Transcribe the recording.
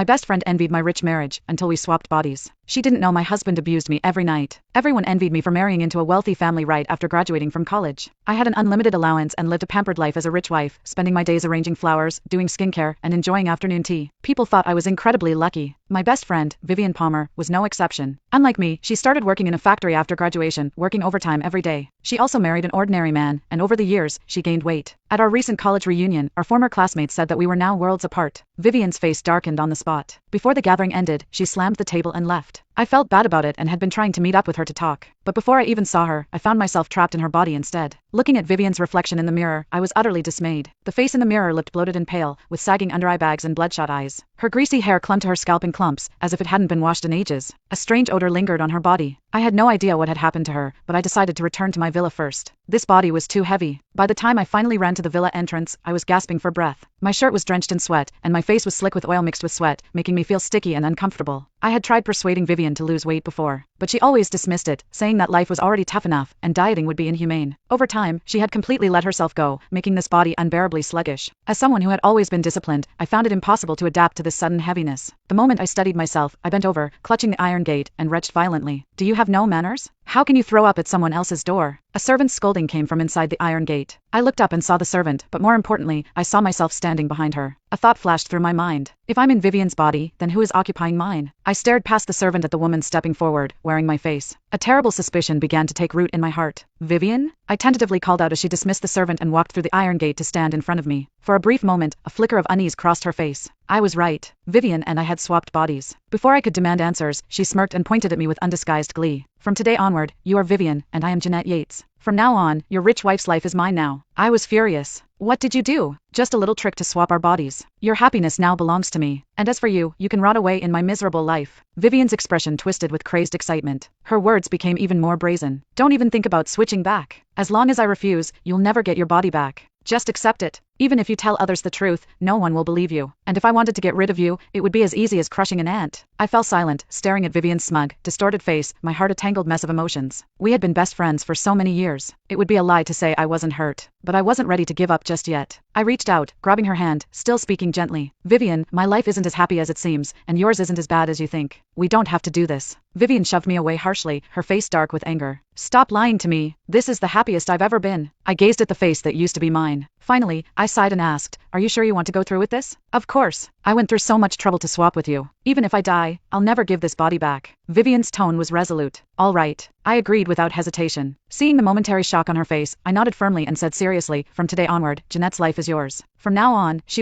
My best friend envied my rich marriage until we swapped bodies. She didn't know my husband abused me every night. Everyone envied me for marrying into a wealthy family right after graduating from college. I had an unlimited allowance and lived a pampered life as a rich wife, spending my days arranging flowers, doing skincare, and enjoying afternoon tea. People thought I was incredibly lucky. My best friend, Vivian Palmer, was no exception. Unlike me, she started working in a factory after graduation, working overtime every day. She also married an ordinary man, and over the years, she gained weight. At our recent college reunion, our former classmates said that we were now worlds apart. Vivian's face darkened on the spot. Before the gathering ended, she slammed the table and left. I felt bad about it and had been trying to meet up with her to talk. But before I even saw her, I found myself trapped in her body instead. Looking at Vivian's reflection in the mirror, I was utterly dismayed. The face in the mirror looked bloated and pale, with sagging under-eye bags and bloodshot eyes. Her greasy hair clung to her scalp in clumps, as if it hadn't been washed in ages. A strange odor lingered on her body. I had no idea what had happened to her, but I decided to return to my villa first. This body was too heavy. By the time I finally ran to the villa entrance, I was gasping for breath. My shirt was drenched in sweat, and my face was slick with oil mixed with sweat, making me feel sticky and uncomfortable. I had tried persuading Vivian to lose weight before, but she always dismissed it, saying that life was already tough enough, and dieting would be inhumane. Over time, she had completely let herself go, making this body unbearably sluggish. As someone who had always been disciplined, I found it impossible to adapt to this sudden heaviness. The moment I steadied myself, I bent over, clutching the iron gate, and retched violently. "Do you have no manners? How can you throw up at someone else's door?" A servant's scolding came from inside the iron gate. I looked up and saw the servant, but more importantly, I saw myself standing behind her. A thought flashed through my mind. If I'm in Vivian's body, then who is occupying mine? I stared past the servant at the woman stepping forward, wearing my face. A terrible suspicion began to take root in my heart. "Vivian?" I tentatively called out as she dismissed the servant and walked through the iron gate to stand in front of me. For a brief moment, a flicker of unease crossed her face. I was right. Vivian and I had swapped bodies. Before I could demand answers, she smirked and pointed at me with undisguised glee. "From today onward, you are Vivian, and I am Jeanette Yates. From now on, your rich wife's life is mine now." I was furious. "What did you do?" "Just a little trick to swap our bodies. Your happiness now belongs to me. And as for you, you can rot away in my miserable life." Vivian's expression twisted with crazed excitement. Her words became even more brazen. "Don't even think about switching back. As long as I refuse, you'll never get your body back. Just accept it. Even if you tell others the truth, no one will believe you. And if I wanted to get rid of you, it would be as easy as crushing an ant." I fell silent, staring at Vivian's smug, distorted face, my heart a tangled mess of emotions. We had been best friends for so many years. It would be a lie to say I wasn't hurt. But I wasn't ready to give up just yet. I reached out, grabbing her hand, still speaking gently. "Vivian, my life isn't as happy as it seems, and yours isn't as bad as you think. We don't have to do this." Vivian shoved me away harshly, her face dark with anger. "Stop lying to me. This is the happiest I've ever been." I gazed at the face that used to be mine. Finally, I sighed and asked, "Are you sure you want to go through with this?" "Of course. I went through so much trouble to swap with you. Even if I die, I'll never give this body back." Vivian's tone was resolute. "All right." I agreed without hesitation. Seeing the momentary shock on her face, I nodded firmly and said seriously, "From today onward, Jeanette's life is yours." From now on, she